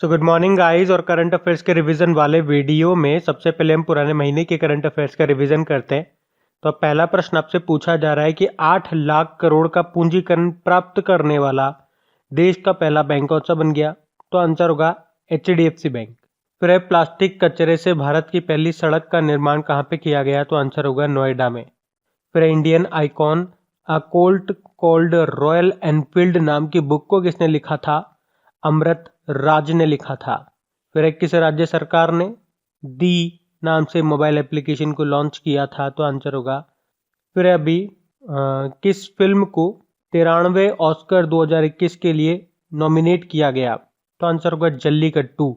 So good morning guys. और current affairs के revision वाले वीडियो में सबसे पहले हम पुराने महीने के करंट अफेयर्स का रिवीजन करते हैं। तो अब पहला प्रश्न आपसे पूछा जा रहा है कि 8 लाख करोड़ का पूंजीकरण प्राप्त करने वाला देश का पहला बैंक कौन सा बन गया। तो आंसर होगा HDFC बैंक। फिर है प्लास्टिक कचरे से भारत की पहली सड़क का निर्माण कहाँ पे किया गया। तो आंसर होगा नोएडा में। फिर है इंडियन आइकॉन अ कोल्ट कॉल्ड रॉयल एनफील्ड नाम की बुक को किसने लिखा था। अमृत राज ने लिखा था। फिर एक किस राज्य सरकार ने दी नाम से मोबाइल एप्लीकेशन को लॉन्च किया था। तो आंसर होगा। फिर अभी किस फिल्म को 93वें ऑस्कर 2021 के लिए नॉमिनेट किया गया। तो आंसर होगा जल्लीकट्टू।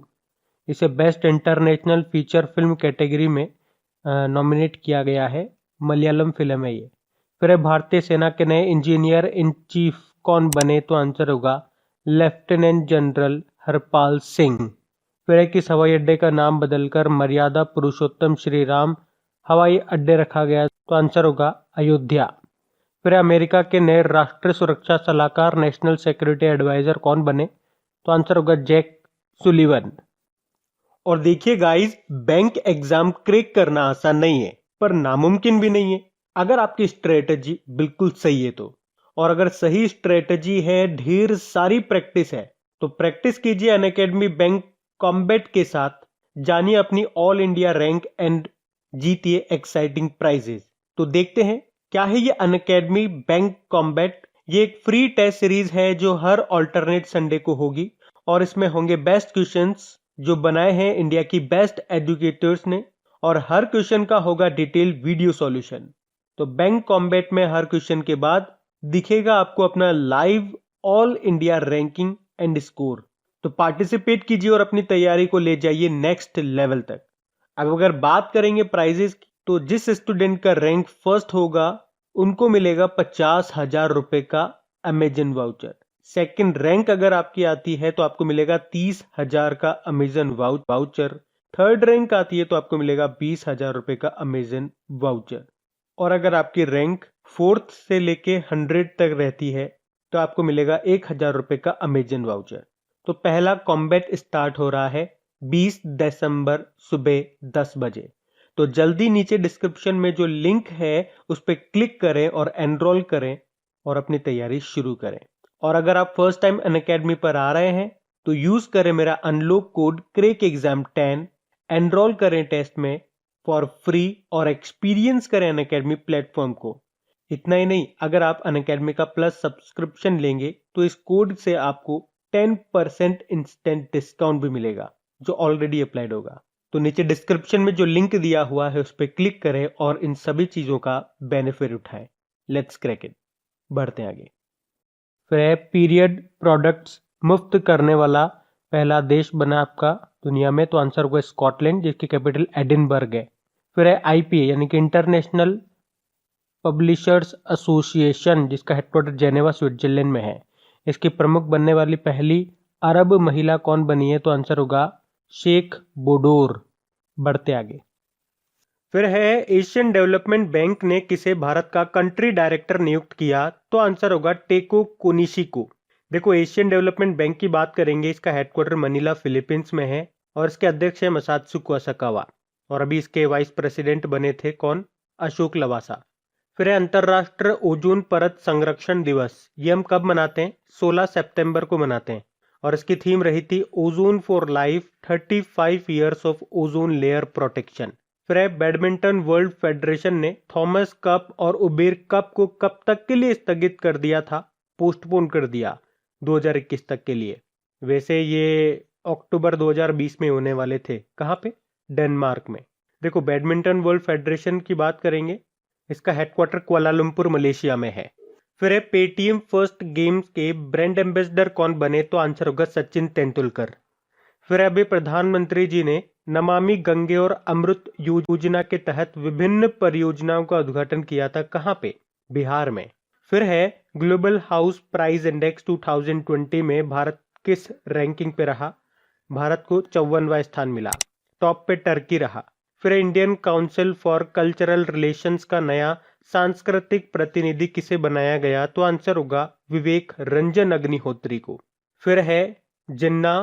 इसे best international feature film category में नॉमिनेट किया गया है। मलयालम फिल्म है ये। फिर है भारतीय सेना के नए इंजीनियर इन चीफ कौन बने। तो आंसर होगा लेफ्टिनेंट जनरल हरपाल सिंह। फिर है किस हवाई अड्डे का नाम बदलकर मर्यादा पुरुषोत्तम श्री राम हवाई अड्डे रखा गया। तो आंसर होगा अयोध्या। फिर है अमेरिका के नए राष्ट्रीय सुरक्षा सलाहकार नेशनल सिक्योरिटी एडवाइजर कौन बने। तो आंसर होगा जैक सुलिवन। और देखिए गाइस, बैंक एग्जाम क्रैक करना आसान नहीं है पर नामुमकिन भी नहीं है अगर आपकी स्ट्रेटजी बिल्कुल सही है तो। और अगर सही स्ट्रेटजी है, ढेर सारी प्रैक्टिस है, तो प्रैक्टिस कीजिए अनअकैडमी बैंक कॉम्बैट के साथ। जानिए अपनी ऑल इंडिया रैंक एंड जीतिए एक्साइटिंग प्राइजेस। तो देखते हैं क्या है ये अनअकैडमी बैंक कॉम्बैट। ये एक फ्री टेस्ट सीरीज है जो हर ऑल्टरनेट संडे को होगी और इसमें होंगे बेस्ट क्वेश्चंस जो बनाए हैं इंडिया की बेस्ट एजुकेटर्स ने। और हर क्वेश्चन का होगा डिटेल वीडियो सॉल्यूशन। तो बैंक कॉम्बैट में हर क्वेश्चन के बाद दिखेगा आपको अपना live all India ranking and score. तो पार्टिसिपेट कीजिए और अपनी तैयारी को ले जाइए नेक्स्ट लेवल तक। अब अगर बात करेंगे प्राइजेस की, तो जिस स्टूडेंट का रैंक फर्स्ट होगा उनको मिलेगा 50,000 रुपए का अमेजन वाउचर। सेकंड रैंक अगर आपकी आती है तो आपको मिलेगा 30,000 का अमेजन वाउचर। थर्ड रैंक आती है तो आपको मिलेगा 20,000 रुपए का अमेजन वाउचर। और अगर आपकी रैंक फोर्थ से लेके 100 तक रहती है तो आपको मिलेगा 1,000 रुपए का अमेजन वाउचर। तो पहला कॉम्बैट स्टार्ट हो रहा है 20 दिसंबर सुबह 10 बजे। तो जल्दी नीचे डिस्क्रिप्शन में जो लिंक है उस पर क्लिक करें और एनरोल करें और अपनी तैयारी शुरू करें। और अगर आप फर्स्ट टाइम अनअकैडमी पर आ रहे हैं तो यूज करें मेरा unlock code crack exam 10। Enrol करें टेस्ट में फॉर फ्री और एक्सपीरियंस करें अनअकैडमी प्लेटफॉर्म को। इतना ही नहीं, अगर आप अनअकैडमी का प्लस सब्सक्रिप्शन लेंगे तो इस कोड से आपको 10% इंस्टेंट डिस्काउंट भी मिलेगा जो ऑलरेडी अप्लाइड होगा। तो नीचे डिस्क्रिप्शन में जो लिंक दिया हुआ है उस पर क्लिक करें और इन सभी चीजों का बेनिफिट उठाएं। Let's crack it. बढ़ते हैं आगे। फिर है पीरियड प्रोडक्ट्स मुफ्त करने वाला पहला देश बना आपका दुनिया में। तो आंसर होगा स्कॉटलैंड जिसकी कैपिटल एडिनबर्ग है। फिर है IPA यानी कि इंटरनेशनल पब्लिशर्स एसोसिएशन जिसका हेडक्वार्टर जेनेवा स्विट्जरलैंड में है। इसकी प्रमुख बनने वाली पहली अरब महिला कौन बनी है। तो आंसर होगा शेख बोडोर। बढ़ते आगे। फिर है एशियन डेवलपमेंट बैंक ने किसे भारत का कंट्री डायरेक्टर नियुक्त किया। तो आंसर होगा टेको कोनिशी को। देखो, एशियन डेवलपमेंट बैंक की बात करेंगे, इसका हेडक्वार्टर मनीला फिलीपींस में है और इसके अध्यक्ष है मसात्सुको असाकावा। और अभी इसके वाइस प्रेसिडेंट बने थे कौन, अशोक लवासा। फिर है अंतरराष्ट्रीय ओजोन परत संरक्षण दिवस। ये हम कब मनाते हैं, 16 सितंबर को मनाते हैं। और इसकी थीम रही थी ozone for life 35 years of ozone layer protection. फिर है बैडमिंटन वर्ल्ड फेडरेशन ने थॉमस कप और उबेर कप को कब तक के लिए स्थगित कर दिया था, पोस्टपोन कर दिया 2021 तक के लिए। वैसे ये अक्टूबर 2020 में होने वाले थे। कहाँ पे, डेनमार्क में। देखो, बैडमिंटन वर्ल्ड फेडरेशन की बात करेंगे, इसका हेडक्वार्टर कुआलालंपुर मलेशिया में है। फिर है पेटीएम फर्स्ट गेम्स के ब्रांड एम्बेसडर कौन बने। तो आंसर होगा सचिन तेंदुलकर। फिर अभी प्रधानमंत्री जी ने नमामि गंगे और अमृत योजना के तहत विभिन्न परियोजनाओं का उद्घाटन किया था। कहाँ पे, बिहार में। फिर है ग्लोबल हाउस प्राइज इंडेक्स 2020 में भारत किस रैंकिंग पे रहा। भारत को 54वां स्थान मिला। टॉप पे टर्की रहा। फिर Indian council for cultural relations का नया सांस्कृतिक प्रतिनिधि किसे बनाया गया। तो आंसर होगा विवेक रंजन अग्निहोत्री को। फिर है Jinnah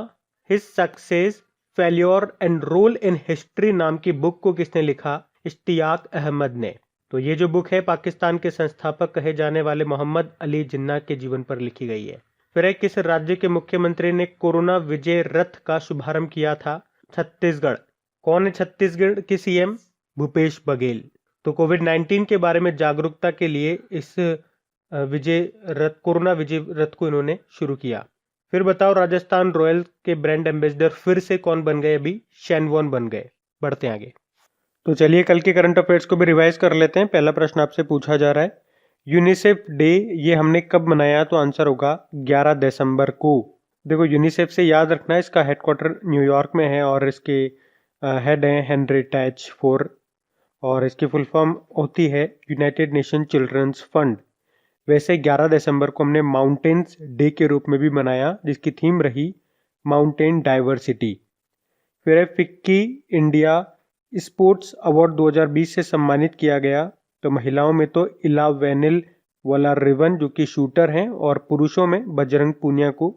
his success, failure and role in history नाम की बुक को किसने लिखा? इश्तियाक अहमद ने। तो ये जो बुक है पाकिस्तान के संस्थापक कहे जाने वाले मोहम्मद अली जिन्ना के जीवन पर लिखी गई है। फिर किस राज्य के मुख्यमंत्री ने कोरोना विजय रथ का शुभारंभ किया था? छत्तीसगढ़। कौन है छत्तीसगढ़ के सीएम? भूपेश बघेल। तो कोविड-19 के बारे में जागरूकता के लिए इस कोरोना विजय रथ को इन्होंने शुरू किया। फिर बताओ राजस्थान रॉयल्स के ब्रांड एम्बेसडर फिर से कौन बन गए? अभी शेन वॉर्न बन गए। बढ़ते आगे। तो चलिए कल के करंट अफेयर्स को भी रिवाइज कर लेते हैं। पहला प्रश्न आपसे पूछा जा रहा है, यूनिसेफ डे ये हमने कब मनाया? तो आंसर होगा 11 दिसंबर को। देखो यूनिसेफ से याद रखना, इसका हेडक्वार्टर न्यूयॉर्क में है और इसके हेड हैं हेनरिएटा एच. फोर और इसकी फुल फॉर्म होती है यूनाइटेड नेशन चिल्ड्रंस फंड। वैसे 11 दिसंबर को हमने माउंटेन्स डे के रूप में भी मनाया, जिसकी थीम रही माउंटेन डाइवर्सिटी। फिर है फिक्की इंडिया स्पोर्ट्स अवार्ड 2020 से सम्मानित किया गया। तो महिलाओं में तो इला वेनिल वलारिवन जो कि शूटर हैं, और पुरुषों में बजरंग पूनिया को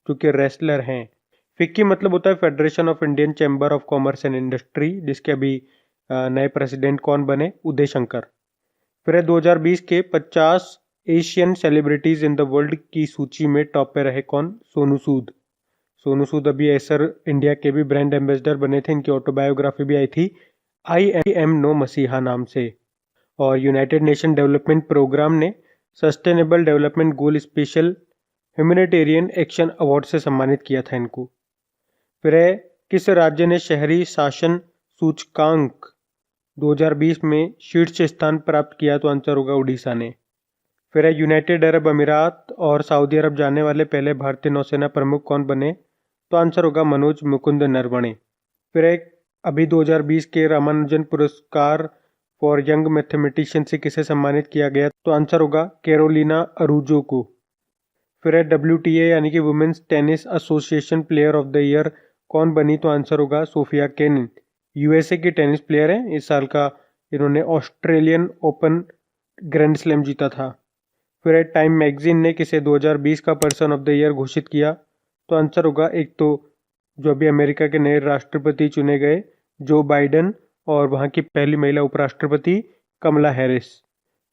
जो कि रेसलर हैं। फिक्की मतलब होता है federation of Indian chamber of commerce and industry, जिसके अभी नए प्रेसिडेंट कौन बने? उदय शंकर। फिर 2020 के 50 Asian celebrities in the world की सूची में टॉप पे रहे कौन? सोनू सूद। सोनू सूद अभी एसर इंडिया के भी ब्रांड एम्बेसडर बने थे। इनकी ऑटोबायोग्राफी भी आई थी आई एम नो मसीहा नाम से। और यूनाइटेड नेशन डेवलपमेंट प्रोग्राम ने sustainable development goal special humanitarian action award से सम्मानित किया था इनको। फिर किस राज्य ने शहरी शासन सूचकांक 2020 में शीर्ष स्थान प्राप्त किया? तो आंसर होगा उड़ीसा ने। फिर यूनाइटेड अरब अमीरात और सऊदी अरब जाने वाले पहले भारतीय नौसेना प्रमुख कौन बने? तो आंसर होगा मनोज मुकुंद नरवणे। फिर अभी 2020 के रामानुजन पुरस्कार फॉर यंग मैथमेटिशियन से किसे सम्मानित किया गया? तो आंसर होगा कैरोलिना अरूजो को। फिर WTA यानी कि women's tennis association player of the year कौन बनी? तो आंसर होगा सोफिया केनिन। यूएसए की टेनिस प्लेयर है। इस साल का इन्होंने ऑस्ट्रेलियन ओपन ग्रैंड स्लैम जीता था। फिर टाइम मैगजीन ने किसे 2020 का पर्सन ऑफ द ईयर घोषित किया? तो आंसर होगा एक तो जो अभी अमेरिका के नए राष्ट्रपति चुने गए जो बाइडन, और वहाँ की पहली महिला उपराष्ट्रपति कमला हैरिस।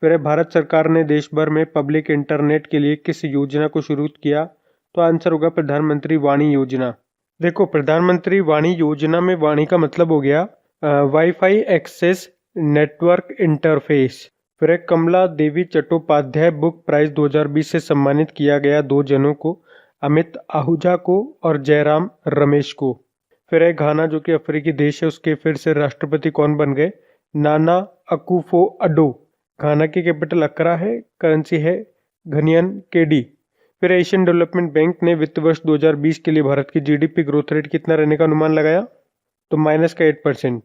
फिर भारत सरकार ने देश भर में पब्लिक इंटरनेट के लिए किस योजना को शुरू किया? तो आंसर होगा प्रधानमंत्री वाणी योजना। देखो प्रधानमंत्री वाणी योजना में वाणी का मतलब हो गया वाईफाई एक्सेस नेटवर्क इंटरफेस। फिर कमला देवी चट्टोपाध्याय बुक प्राइज 2020 से सम्मानित किया गया दो जनों को, अमित आहूजा को और जयराम रमेश को। फिर घाना जो कि अफ्रीकी देश है उसके फिर से राष्ट्रपति कौन बन गए? नाना अकुफो अडो। घाना की कैपिटल अक्रा है, करेंसी है घनियन केडी। फिर एशियन डेवलपमेंट बैंक ने वित्त वर्ष 2020 के लिए भारत की जीडीपी ग्रोथ रेट कितना रहने का अनुमान लगाया? तो -8%।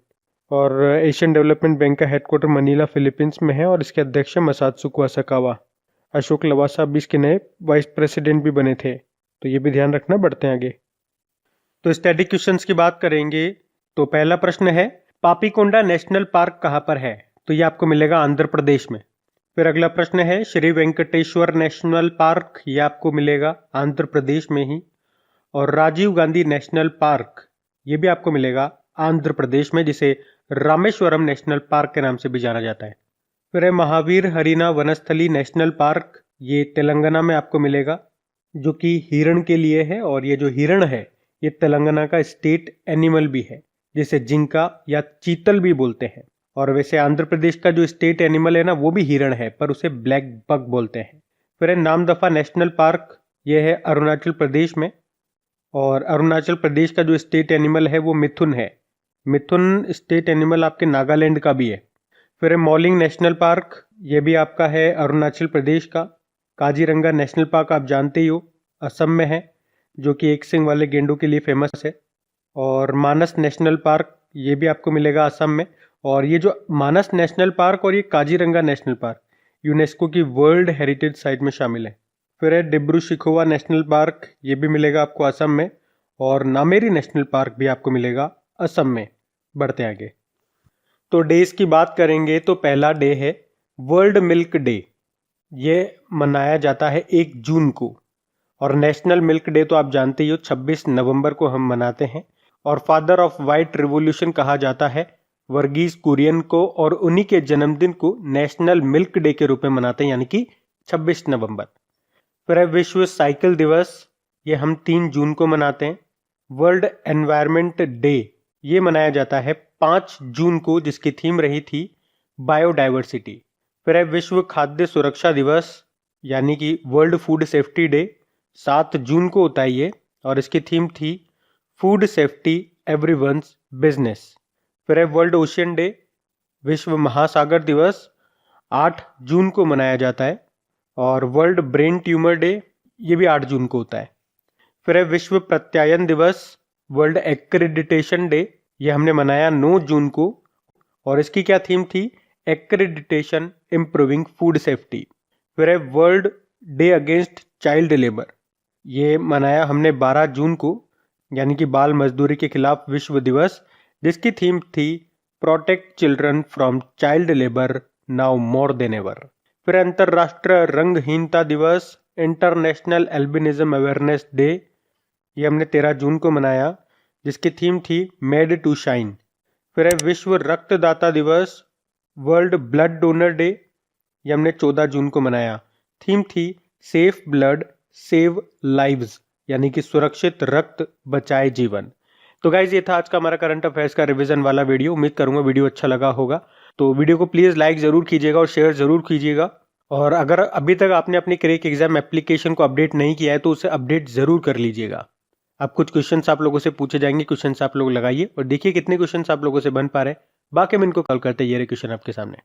और एशियन डेवलपमेंट बैंक का हेडक्वार्टर मनीला फिलीपींस में है और इसके अध्यक्ष मसात्सुको असाकावा। अशोक लवासा अभी इसके नए वाइस प्रेसिडेंट भी बने थे, तो ये भी ध्यान रखना। बढ़ते हैं आगे। तो स्टैटिक क्वेश्चंस की बात करेंगे। तो पहला प्रश्न है पापीकोंडा नेशनल पार्क कहाँ पर है? तो ये आपको मिलेगा आंध्र प्रदेश में। फिर अगला प्रश्न है श्री वेंकटेश्वर नेशनल पार्क, ये आपको मिलेगा आंध्र प्रदेश में ही। और राजीव गांधी नेशनल पार्क ये भी आपको मिलेगा आंध्र प्रदेश में, जिसे रामेश्वरम नेशनल पार्क के नाम से भी जाना जाता है। फिर महावीर हरिना वनस्थली नेशनल पार्क, ये तेलंगाना में आपको मिलेगा, जो कि हिरण के लिए है। और ये जो हिरण है ये तेलंगाना का स्टेट एनिमल भी है, जिसे जिंका या चीतल भी बोलते हैं। और वैसे आंध्र प्रदेश का जो स्टेट एनिमल है ना वो भी हिरण है, पर उसे ब्लैक बग बोलते हैं। फिर नामदफा नेशनल पार्क, ये है अरुणाचल प्रदेश में। और अरुणाचल प्रदेश का जो स्टेट एनिमल है वो मिथुन है। मिथुन स्टेट एनिमल आपके नागालैंड का भी है। फिर मॉलिंग नेशनल पार्क, ये भी आपका है अरुणाचल प्रदेश का। काजीरंगा नेशनल पार्क आप जानते ही हो, असम में है, जो कि एक सिंग वाले गेंडों के लिए फेमस है। और मानस नेशनल पार्क ये भी आपको मिलेगा असम में। और ये जो मानस नेशनल पार्क और ये काजीरंगा नेशनल पार्क यूनेस्को की वर्ल्ड हेरिटेज साइट में शामिल है। फिर है डिब्रू शिखोवा नेशनल पार्क, ये भी मिलेगा आपको असम में। और नामेरी नेशनल पार्क भी आपको मिलेगा असम में। बढ़ते आगे। तो डेज की बात करेंगे तो पहला डे है वर्ल्ड मिल्क डे, ये मनाया जाता है 1 जून को। और नेशनल मिल्क डे तो आप जानते ही हो 26 नवंबर को हम मनाते हैं। और फादर ऑफ वाइट रिवॉल्यूशन कहा जाता है वर्गीज कुरियन को, और उन्हीं के जन्मदिन को नेशनल मिल्क डे के रूप में मनाते हैं, यानी कि 26 नवंबर। फिर है विश्व साइकिल दिवस, ये हम 3 जून को मनाते हैं। वर्ल्ड एनवायरनमेंट डे ये मनाया जाता है 5 जून को, जिसकी थीम रही थी बायोडाइवर्सिटी। फिर है विश्व खाद्य सुरक्षा दिवस यानी कि वर्ल्ड फूड सेफ्टी डे, 7 जून को होता है ये, और इसकी थीम थी फूड सेफ्टी एवरीवन्स बिजनेस। फिर है वर्ल्ड ओशियन डे, विश्व महासागर दिवस 8 जून को मनाया जाता है। और वर्ल्ड ब्रेन ट्यूमर डे ये भी 8 जून को होता है। फिर है विश्व प्रत्यायन दिवस, वर्ल्ड एक्रेडिटेशन डे, ये हमने मनाया 9 जून को, और इसकी क्या थीम थी एक्रेडिटेशन इम्प्रूविंग फूड सेफ्टी। फिर है world day against child labour, ये मनाया हमने 12 जून को, यानी कि बाल मजदूरी के खिलाफ विश्व दिवस, जिसकी थीम थी protect children from child labour now more than ever. फिर अंतर्राष्ट्रीय रंगहीनता दिवस, इंटरनेशनल एल्बिनिज्म अवेयरनेस डे, ये हमने 13 जून को मनाया, जिसकी थीम थी मेड टू शाइन। फिर है विश्व रक्तदाता दिवस, वर्ल्ड ब्लड डोनर डे, ये हमने 14 जून को मनाया, थीम थी सेफ ब्लड सेव लाइव्स, यानी कि सुरक्षित रक्त बचाए जीवन। तो गाइज ये था आज का हमारा करंट अफेयर्स का रिवीजन वाला वीडियो। उम्मीद करूंगा वीडियो अच्छा लगा होगा, तो वीडियो को प्लीज़ लाइक ज़रूर कीजिएगा और शेयर ज़रूर कीजिएगा। और अगर अभी तक आपने अपनी क्रैक एग्जाम एप्लीकेशन को अपडेट नहीं किया है तो उसे अपडेट ज़रूर कर लीजिएगा। अब कुछ क्वेश्चंस आप लोगों से पूछे जाएंगे, क्वेश्चंस आप लोग लगाइए और देखिए कितने क्वेश्चंस आप लोगों से बन पा रहे हैं। बाकी हम इनको कॉल करते हैं, ये रहे क्वेश्चन आपके सामने।